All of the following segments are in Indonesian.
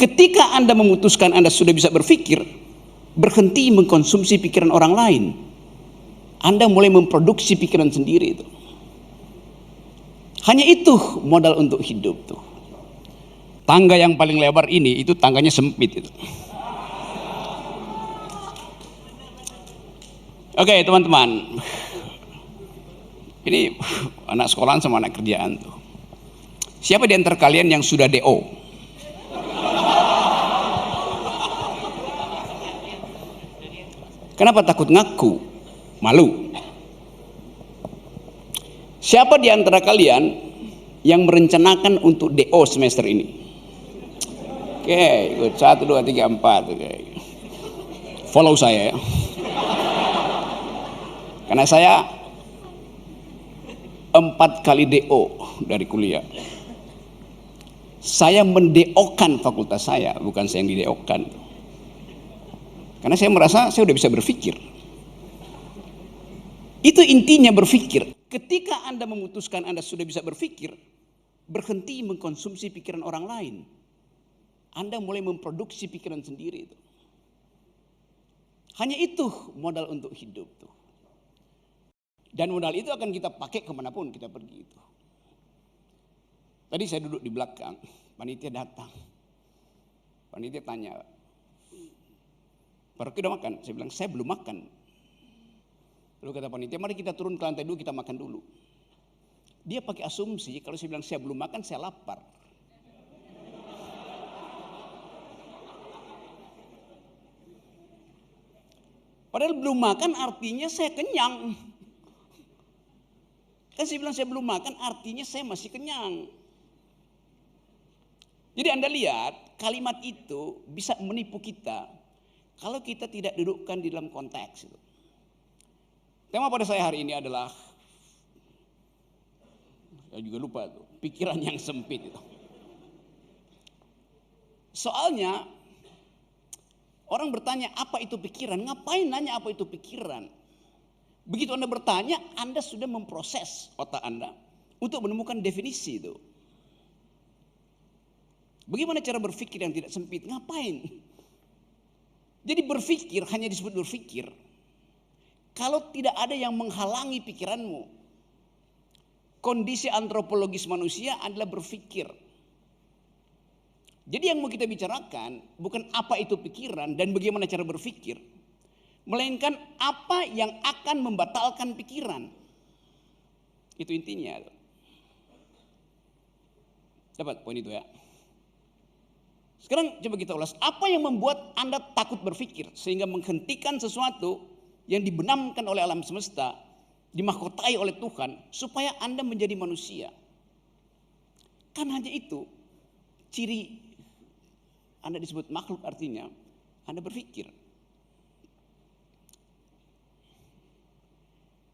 Ketika Anda memutuskan Anda sudah bisa berpikir, berhenti mengkonsumsi pikiran orang lain. Anda mulai memproduksi pikiran sendiri itu. Hanya itu modal untuk hidup tuh. Tangga yang paling lebar ini itu tangganya sempit itu. Oke, teman-teman. Ini anak sekolahan sama anak kerjaan tuh. Siapa di antara kalian yang sudah DO? Kenapa takut ngaku? Malu. Siapa di antara kalian yang merencanakan untuk DO semester ini? Oke, ikut 1, 2, 3, 4. Oke. Follow saya ya. Karena saya 4 kali DO dari kuliah. Saya mendeokan fakultas saya, bukan saya yang dideokan. Karena saya merasa saya udah bisa berpikir. Itu intinya berpikir. Ketika Anda memutuskan Anda sudah bisa berpikir, berhenti mengkonsumsi pikiran orang lain. Anda mulai memproduksi pikiran sendiri itu. Hanya itu modal untuk hidup tuh. Dan modal itu akan kita pakai kemanapun kita pergi itu. Tadi saya duduk di belakang, panitia datang. Panitia tanya, "Pak Rocky udah makan?" Saya bilang, "Saya belum makan." Lalu kata panitia, "Mari kita turun ke lantai dulu, kita makan dulu." Dia pakai asumsi kalau saya bilang saya belum makan, saya lapar. Padahal belum makan artinya saya kenyang. Kan saya bilang saya belum makan artinya saya masih kenyang. Jadi Anda lihat kalimat itu bisa menipu kita kalau kita tidak dudukkan di dalam konteks itu. Tema pada saya hari ini adalah, saya juga lupa tuh, pikiran yang sempit itu. Soalnya orang bertanya apa itu pikiran, ngapain nanya apa itu pikiran? Begitu Anda bertanya, Anda sudah memproses otak Anda untuk menemukan definisi itu. Bagaimana cara berpikir yang tidak sempit? Ngapain? Jadi berpikir hanya disebut berpikir kalau tidak ada yang menghalangi pikiranmu. Kondisi antropologis manusia adalah berpikir. Jadi yang mau kita bicarakan bukan apa itu pikiran dan bagaimana cara berpikir, melainkan apa yang akan membatalkan pikiran. Itu intinya. Dapat poin itu ya. Sekarang coba kita ulas, apa yang membuat Anda takut berpikir sehingga menghentikan sesuatu yang dibenamkan oleh alam semesta, dimahkotai oleh Tuhan supaya Anda menjadi manusia. Kan hanya itu ciri Anda disebut makhluk, artinya Anda berpikir.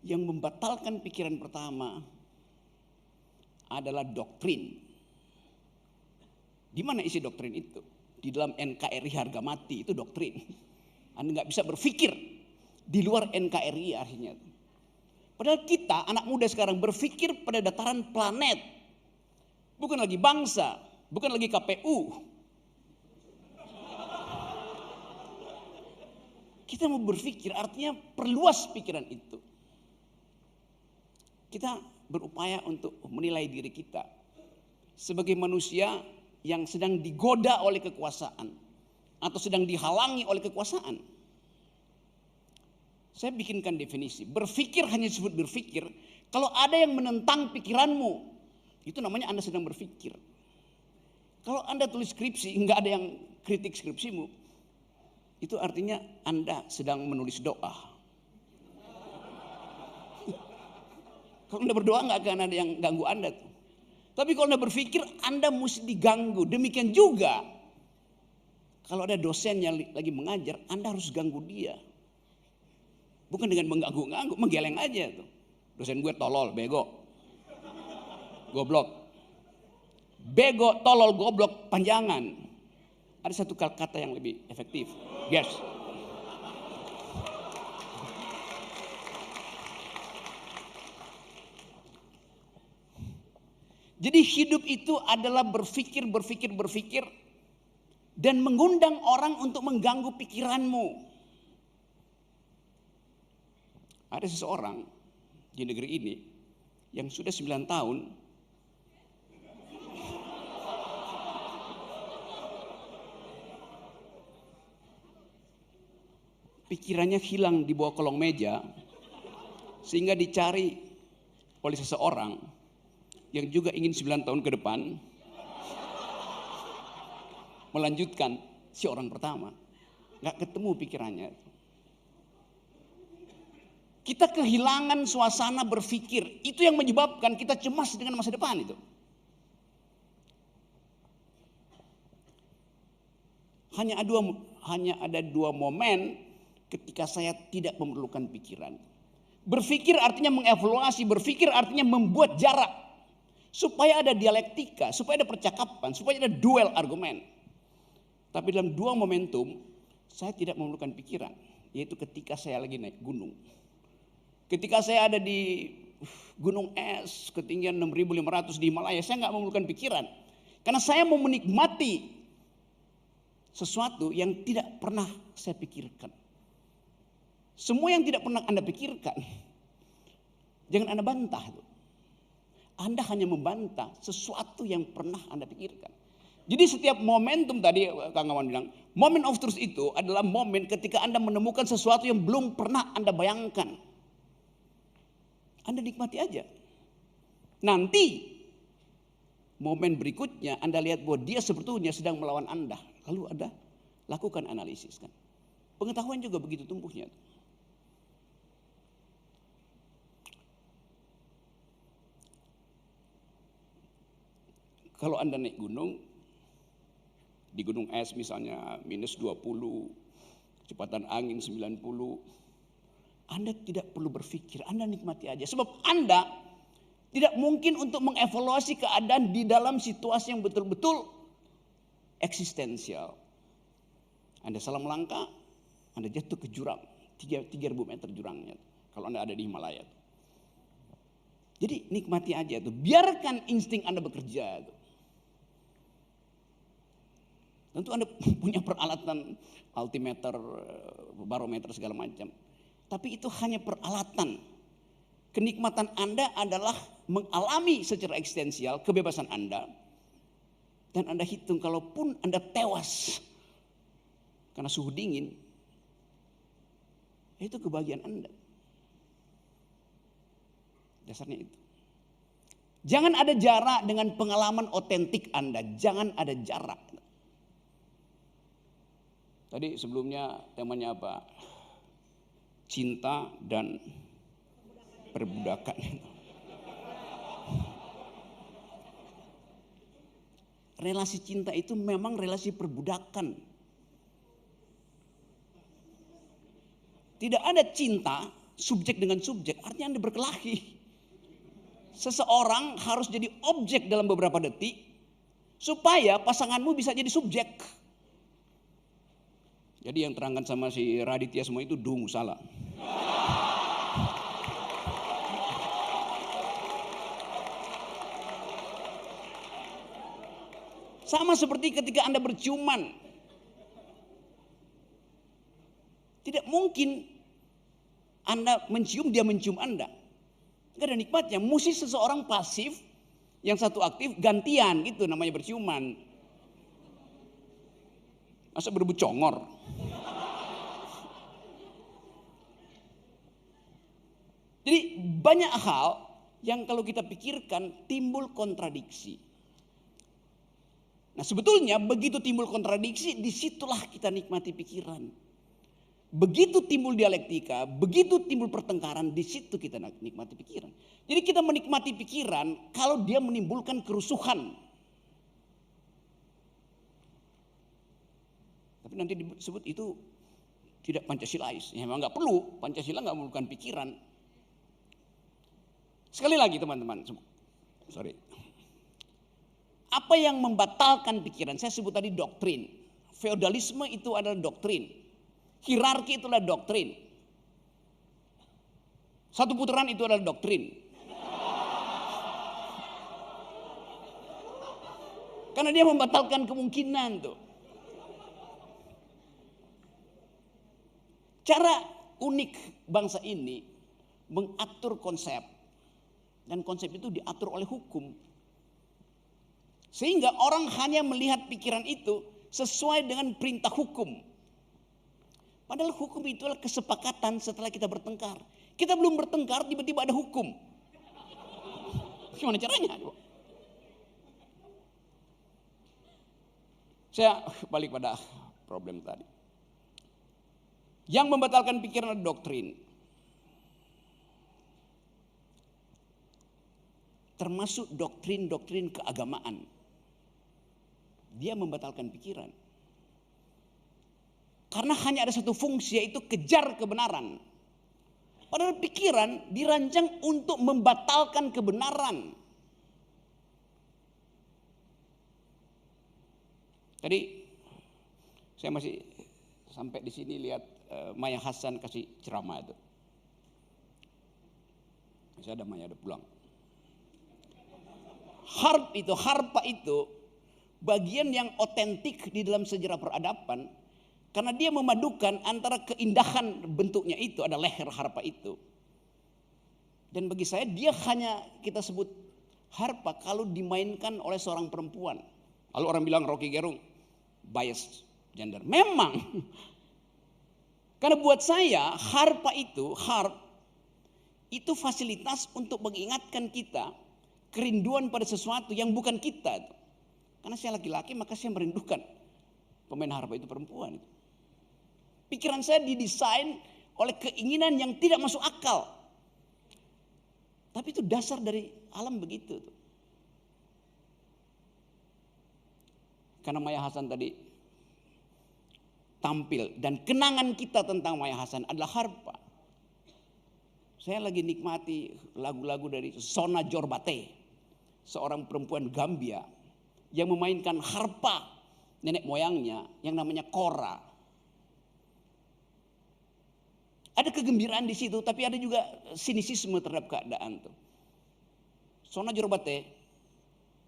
Yang membatalkan pikiran pertama adalah doktrin. Di mana isi doktrin itu? Di dalam NKRI harga mati, itu doktrin. Anda nggak bisa berpikir di luar NKRI akhirnya. Padahal kita anak muda sekarang berpikir pada dataran planet, bukan lagi bangsa, bukan lagi KPU. Kita mau berpikir artinya perluas pikiran itu. Kita berupaya untuk menilai diri kita sebagai manusia yang sedang digoda oleh kekuasaan atau sedang dihalangi oleh kekuasaan. Saya bikinkan definisi, berpikir hanya disebut berpikir kalau ada yang menentang pikiranmu, itu namanya Anda sedang berpikir. Kalau Anda tulis skripsi, nggak ada yang kritik skripsimu, itu artinya Anda sedang menulis doa. Kalau Anda berdoa nggak akan ada yang ganggu Anda tuh. Tapi kalau Anda berpikir, Anda mesti diganggu. Demikian juga kalau ada dosen yang lagi mengajar, Anda harus ganggu dia. Bukan dengan mengganggu-ganggu, menggeleng aja tuh. Dosen gue tolol, bego, goblok. Bego, tolol, goblok, panjangan. Ada satu kata yang lebih efektif. Yes. Jadi hidup itu adalah berpikir dan mengundang orang untuk mengganggu pikiranmu. Ada seseorang di negeri ini yang sudah 9 tahun pikirannya hilang di bawah kolong meja, sehingga dicari oleh seseorang yang juga ingin 9 tahun ke depan melanjutkan si orang pertama. Nggak ketemu pikirannya. Kita kehilangan suasana berpikir. Itu yang menyebabkan kita cemas dengan masa depan itu. Hanya ada dua momen ketika saya tidak memerlukan pikiran. Berpikir artinya mengevaluasi, berpikir artinya membuat jarak. Supaya ada dialektika, supaya ada percakapan, supaya ada duel argumen. Tapi dalam dua momentum, saya tidak memerlukan pikiran. Yaitu ketika saya lagi naik gunung. Ketika saya ada di gunung es, ketinggian 6.500 di Himalaya, saya nggak memerlukan pikiran. Karena saya mau menikmati sesuatu yang tidak pernah saya pikirkan. Semua yang tidak pernah Anda pikirkan, jangan Anda bantah. Anda hanya membantah sesuatu yang pernah Anda pikirkan. Jadi setiap momentum tadi Kang Awan bilang, moment of truth itu adalah momen ketika Anda menemukan sesuatu yang belum pernah Anda bayangkan. Anda nikmati aja. Nanti momen berikutnya Anda lihat bahwa dia sebetulnya sedang melawan Anda. Lalu Anda lakukan analisis kan. Pengetahuan juga begitu tumbuhnya. Kalau Anda naik gunung, di gunung es misalnya minus 20, kecepatan angin 90, Anda tidak perlu berpikir, Anda nikmati aja. Sebab Anda tidak mungkin untuk mengevaluasi keadaan di dalam situasi yang betul-betul eksistensial. Anda salah melangkah, Anda jatuh ke jurang, 3.000 meter jurangnya. Kalau Anda ada di Himalaya. Jadi nikmati aja tuh, biarkan insting Anda bekerja tuh. Tentu Anda punya peralatan altimeter, barometer segala macam. Tapi itu hanya peralatan. Kenikmatan Anda adalah mengalami secara eksistensial kebebasan Anda. Dan Anda hitung kalaupun Anda tewas karena suhu dingin, itu kebahagiaan Anda. Dasarnya itu. Jangan ada jarak dengan pengalaman otentik Anda. Jangan ada jarak. Tadi sebelumnya temanya apa? Cinta dan perbudakan. Relasi cinta itu memang relasi perbudakan. Tidak ada cinta subjek dengan subjek, artinya Anda berkelahi. Seseorang harus jadi objek dalam beberapa detik supaya pasanganmu bisa jadi subjek. Jadi yang terangkan sama si Raditya semua itu dungu, salah. Sama seperti ketika Anda berciuman. Tidak mungkin Anda mencium, dia mencium Anda. Gak ada nikmatnya. Mesti seseorang pasif, yang satu aktif, gantian gitu namanya berciuman. Masa berebut congor. Jadi banyak hal yang kalau kita pikirkan timbul kontradiksi. Nah sebetulnya begitu timbul kontradiksi, disitulah kita nikmati pikiran. Begitu timbul dialektika, begitu timbul pertengkaran, disitu kita nikmati pikiran. Jadi kita menikmati pikiran kalau dia menimbulkan kerusuhan. Tapi nanti disebut itu tidak Pancasilais. Ya memang nggak perlu, Pancasila nggak memerlukan pikiran. Sekali lagi teman-teman, sorry. Apa yang membatalkan pikiran? Saya sebut tadi doktrin. Feodalisme itu adalah doktrin. Hierarki itu adalah doktrin. Satu putaran itu adalah doktrin. Karena dia membatalkan kemungkinan tuh. Cara unik bangsa ini mengatur konsep. Dan konsep itu diatur oleh hukum. Sehingga orang hanya melihat pikiran itu sesuai dengan perintah hukum. Padahal hukum itu adalah kesepakatan setelah kita bertengkar. Kita belum bertengkar, tiba-tiba ada hukum. Gimana caranya? Saya balik pada problem tadi. Yang membatalkan pikiran adalah doktrin. Termasuk doktrin-doktrin keagamaan. Dia membatalkan pikiran. Karena hanya ada satu fungsi, yaitu kejar kebenaran. Padahal pikiran dirancang untuk membatalkan kebenaran. Tadi saya masih sampai di sini lihat Maya Hasan kasih ceramah itu. Masih ada Maya, ada pulang. Harpa itu bagian yang otentik di dalam sejarah peradaban. Karena dia memadukan antara keindahan bentuknya itu, ada leher harpa itu. Dan bagi saya dia hanya kita sebut harpa kalau dimainkan oleh seorang perempuan. Lalu orang bilang Rocky Gerung bias gender. Memang. Karena buat saya harpa itu, itu fasilitas untuk mengingatkan kita kerinduan pada sesuatu yang bukan kita. Karena saya laki-laki maka saya merindukan pemain harpa itu perempuan. Pikiran saya didesain oleh keinginan yang tidak masuk akal. Tapi itu dasar dari alam begitu. Karena Maya Hasan tadi tampil dan kenangan kita tentang Maya Hasan adalah harpa. Saya lagi nikmati lagu-lagu dari Sona Jorbate, seorang perempuan Gambia yang memainkan harpa nenek moyangnya yang namanya kora. Ada kegembiraan di situ, tapi ada juga sinisisme terhadap keadaan tuh. Sona Jorbate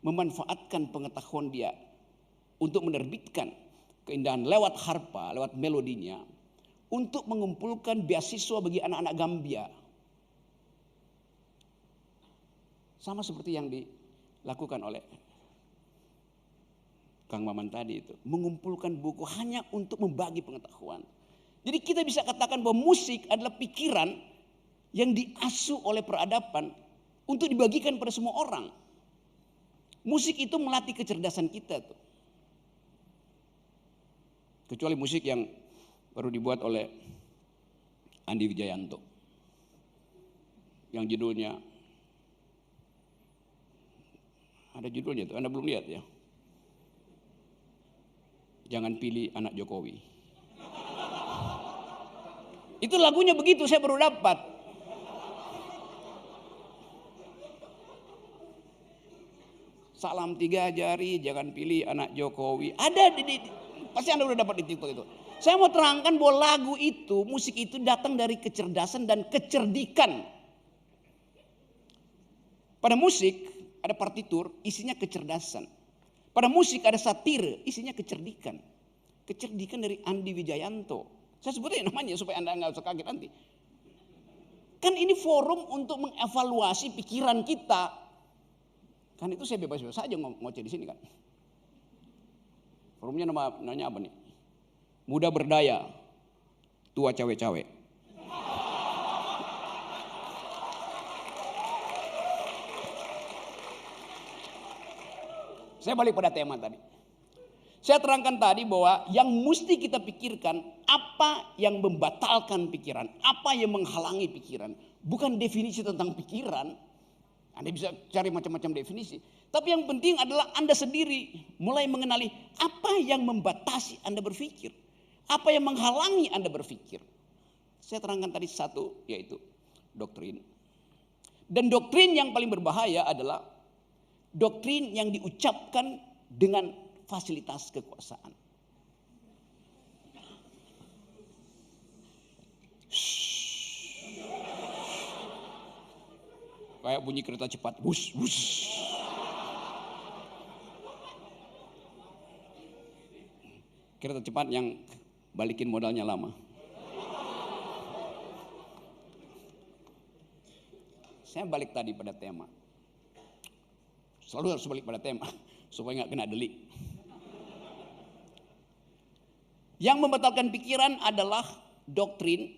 memanfaatkan pengetahuan dia untuk menerbitkan keindahan lewat harpa, lewat melodinya, untuk mengumpulkan beasiswa bagi anak-anak Gambia. Sama seperti yang dilakukan oleh Kang Maman tadi itu, mengumpulkan buku hanya untuk membagi pengetahuan. Jadi kita bisa katakan bahwa musik adalah pikiran yang diasuh oleh peradaban untuk dibagikan pada semua orang. Musik itu melatih kecerdasan kita tuh. Kecuali musik yang baru dibuat oleh Andi Wijayanto. Yang judulnya, ada judulnya tuh, Anda belum lihat ya. Jangan pilih anak Jokowi. Itu lagunya begitu, saya baru dapat. Salam 3 jari, jangan pilih anak Jokowi. Ada pasti Anda udah dapat di TikTok itu. Saya mau terangkan bahwa lagu itu, musik itu datang dari kecerdasan dan kecerdikan. Pada musik ada partitur, isinya kecerdasan. Pada musik ada satire, isinya kecerdikan. Kecerdikan dari Andi Wijayanto. Saya sebutnya namanya supaya Anda nggak usah kaget nanti. Kan ini forum untuk mengevaluasi pikiran kita. Kan itu saya bebas-bebas saja ngoceh di sini kan. Forumnya namanya apa nih? Muda berdaya, tua cawe-cawe. Saya balik pada tema tadi. Saya terangkan tadi bahwa yang mesti kita pikirkan apa yang membatalkan pikiran, apa yang menghalangi pikiran. Bukan definisi tentang pikiran. Anda bisa cari macam-macam definisi. Tapi yang penting adalah Anda sendiri mulai mengenali apa yang membatasi Anda berpikir. Apa yang menghalangi Anda berpikir. Saya terangkan tadi satu, yaitu doktrin. Dan doktrin yang paling berbahaya adalah doktrin yang diucapkan dengan fasilitas kekuasaan. Kayak bunyi kereta cepat, bus, bus. Kereta cepat yang balikin modalnya lama. Saya balik tadi pada tema. Selalu harus balik pada tema supaya nggak kena delik. Yang membatalkan pikiran adalah doktrin,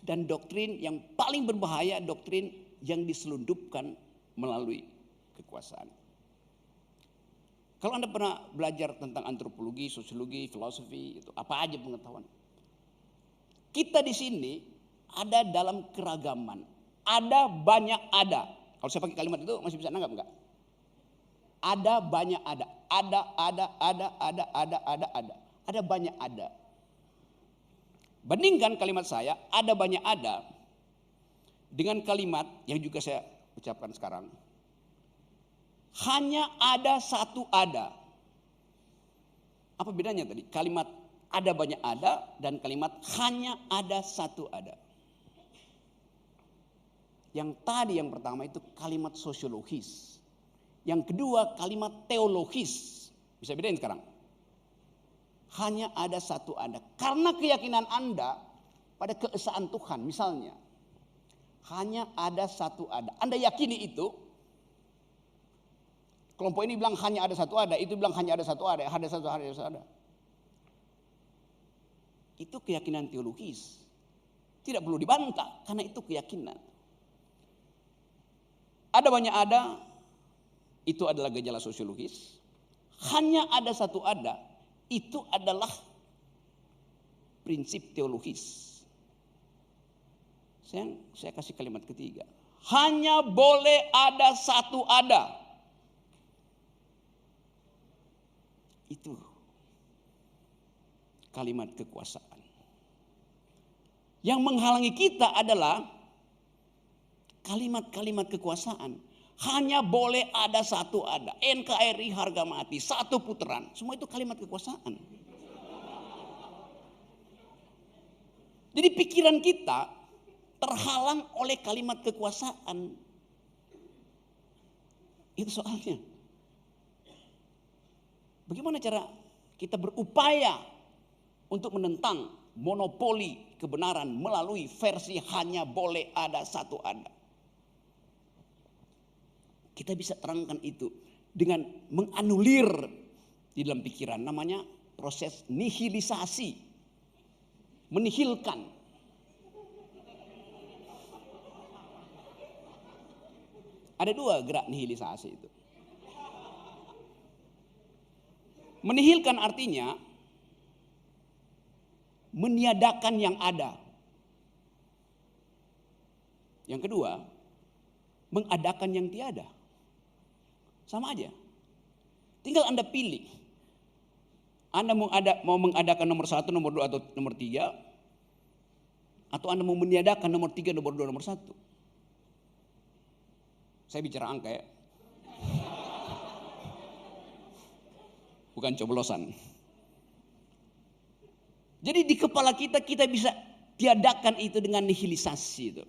dan doktrin yang paling berbahaya doktrin yang diselundupkan melalui kekuasaan. Kalau Anda pernah belajar tentang antropologi, sosiologi, filosofi, itu apa aja pengetahuan. Kita di sini ada dalam keragaman. Ada banyak ada. Kalau saya pakai kalimat itu masih bisa nanggap enggak? Ada banyak ada. Ada. Ada banyak ada. Bandingkan kalimat saya, ada banyak ada, dengan kalimat yang juga saya ucapkan sekarang. Hanya ada satu ada. Apa bedanya tadi? Kalimat ada banyak ada dan kalimat hanya ada satu ada. Yang tadi yang pertama itu kalimat sosiologis. Yang kedua kalimat teologis. Bisa bedain sekarang? Hanya ada satu ada. Karena keyakinan Anda pada keesaan Tuhan misalnya. Hanya ada satu ada. Anda yakini itu. Kelompok ini bilang hanya ada satu ada. Itu bilang hanya ada satu ada. Ada satu ada. Itu keyakinan teologis. Tidak perlu dibantah. Karena itu keyakinan. Ada banyak ada. Itu adalah gejala sosiologis. Hanya ada satu ada. Itu adalah prinsip teologis. Saya kasih kalimat ketiga. Hanya boleh ada satu ada. Itu kalimat kekuasaan. Yang menghalangi kita adalah kalimat-kalimat kekuasaan. Hanya boleh ada satu ada. NKRI harga mati. Satu putaran. Semua itu kalimat kekuasaan. Jadi pikiran kita terhalang oleh kalimat kekuasaan. Itu soalnya. Bagaimana cara kita berupaya untuk menentang monopoli kebenaran melalui versi hanya boleh ada satu ada. Kita bisa terangkan itu dengan menganulir di dalam pikiran. Namanya proses nihilisasi. Menihilkan. Ada dua gerak nihilisasi itu. Menihilkan artinya meniadakan yang ada. Yang kedua, mengadakan yang tiada. Sama aja. Tinggal Anda pilih. Anda mau mengadakan nomor 1, nomor 2 atau nomor 3. Atau Anda mau meniadakan nomor 3, nomor 2, nomor 1. Saya bicara angka ya. Bukan coblosan. Jadi di kepala kita bisa tiadakan itu dengan nihilisasi itu.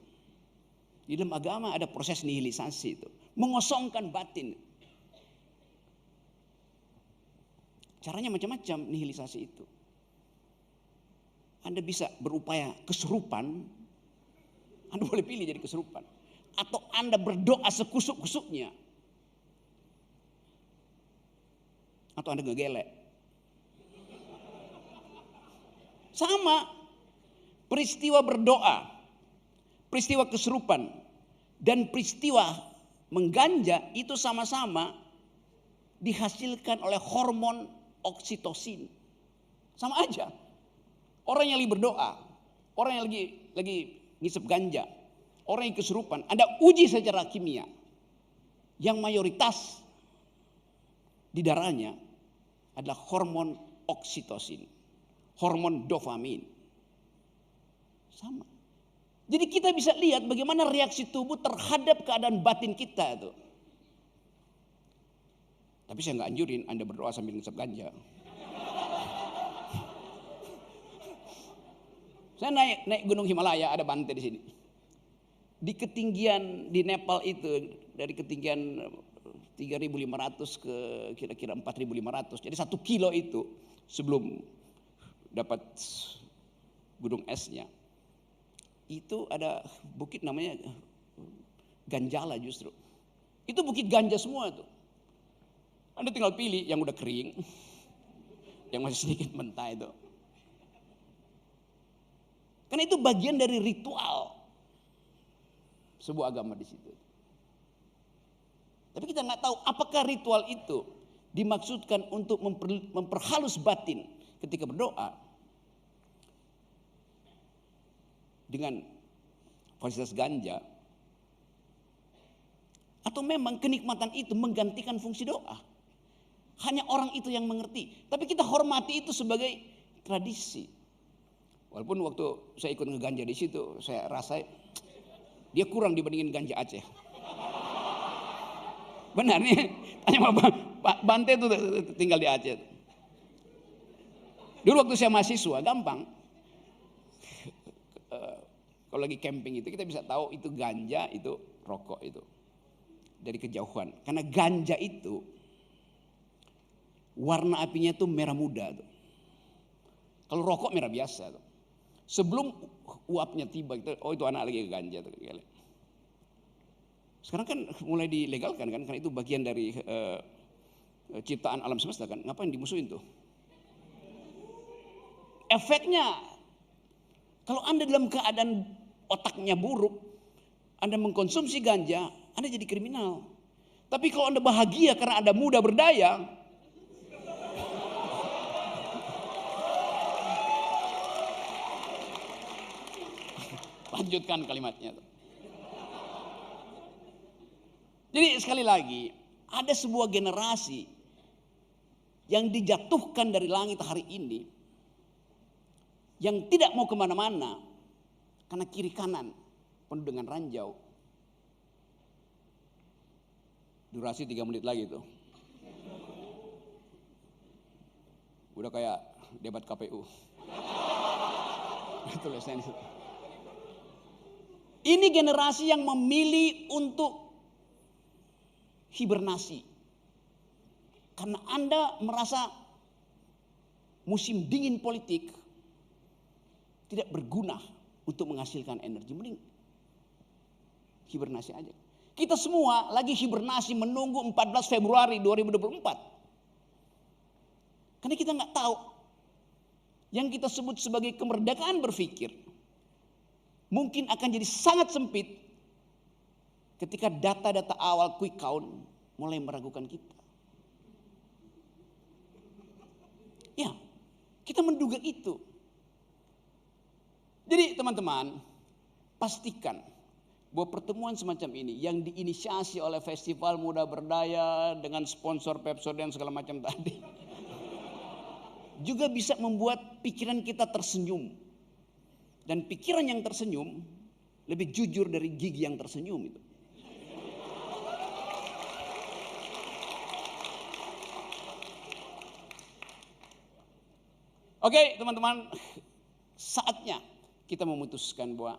Di dalam agama ada proses nihilisasi itu. Mengosongkan batin. Caranya macam-macam nihilisasi itu. Anda bisa berupaya kesurupan. Anda boleh pilih jadi kesurupan. Atau Anda berdoa sekusuk-kusuknya. Atau Anda ngegelek. Sama. Peristiwa berdoa. Peristiwa kesurupan. Dan peristiwa mengganja itu sama-sama dihasilkan oleh hormon oksitosin. Sama aja. Orang yang lagi berdoa, orang yang lagi ngisep ganja, orang yang kesurupan, Anda uji secara kimia. Yang mayoritas di darahnya adalah hormon oksitosin, hormon dopamin. Sama. Jadi kita bisa lihat bagaimana reaksi tubuh terhadap keadaan batin kita itu. Tapi saya nggak anjurin Anda berdoa sambil ngisep ganja. Saya naik Gunung Himalaya, ada Bante di sini. Di ketinggian di Nepal itu dari ketinggian 3.500 ke kira-kira 4.500. Jadi 1 kilo itu sebelum dapat gunung esnya. Itu ada bukit namanya ganjala justru. Itu bukit ganja semua tuh. Anda tinggal pilih yang udah kering, yang masih sedikit mentah itu. Karena itu bagian dari ritual sebuah agama di situ. Tapi kita nggak tahu apakah ritual itu dimaksudkan untuk memperhalus batin ketika berdoa dengan fasilitas ganja, atau memang kenikmatan itu menggantikan fungsi doa. Hanya orang itu yang mengerti. Tapi kita hormati itu sebagai tradisi. Walaupun waktu saya ikut ngeganja di situ, saya rasa dia kurang dibandingin ganja Aceh. Benar nih, tanya sama Pak Bante itu tinggal di Aceh. Dulu waktu saya mahasiswa, gampang. Kalau lagi camping itu kita bisa tahu itu ganja, itu rokok itu. Dari kejauhan. Karena ganja itu warna apinya tuh merah muda tuh. Kalau rokok merah biasa tuh. Sebelum uapnya tiba, oh itu anak lagi ganja tuh. Sekarang kan mulai dilegalkan kan, karena itu bagian dari ciptaan alam semesta kan. Ngapain dimusuhin tuh? Efeknya, kalau Anda dalam keadaan otaknya buruk, Anda mengkonsumsi ganja, Anda jadi kriminal. Tapi kalau Anda bahagia karena Anda muda berdaya, lanjutkan kalimatnya. Jadi sekali lagi, ada sebuah generasi yang dijatuhkan dari langit hari ini, yang tidak mau kemana-mana, karena kiri kanan penuh dengan ranjau. Durasi 3 menit lagi tuh. Udah kayak debat KPU. Tulisannya itu. Ini generasi yang memilih untuk hibernasi. Karena Anda merasa musim dingin politik tidak berguna untuk menghasilkan energi. Mending hibernasi aja. Kita semua lagi hibernasi menunggu 14 Februari 2024. Karena kita nggak tahu yang kita sebut sebagai kemerdekaan berpikir mungkin akan jadi sangat sempit ketika data-data awal quick count mulai meragukan kita. Ya, kita menduga itu. Jadi teman-teman, pastikan bahwa pertemuan semacam ini yang diinisiasi oleh Festival Muda Berdaya dengan sponsor Pepsodent dan segala macam tadi juga bisa membuat pikiran kita tersenyum. Dan pikiran yang tersenyum lebih jujur dari gigi yang tersenyum itu. Oke, teman-teman, saatnya kita memutuskan bahwa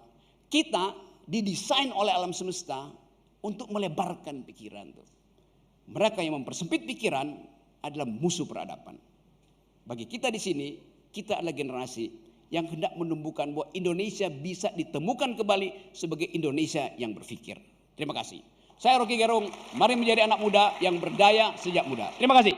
kita didesain oleh alam semesta untuk melebarkan pikiran. Mereka yang mempersempit pikiran adalah musuh peradaban. Bagi kita di sini, kita adalah generasi yang hendak menumbuhkan bahwa Indonesia bisa ditemukan kembali sebagai Indonesia yang berpikir. Terima kasih. Saya Rocky Gerung, mari menjadi anak muda yang berdaya sejak muda. Terima kasih.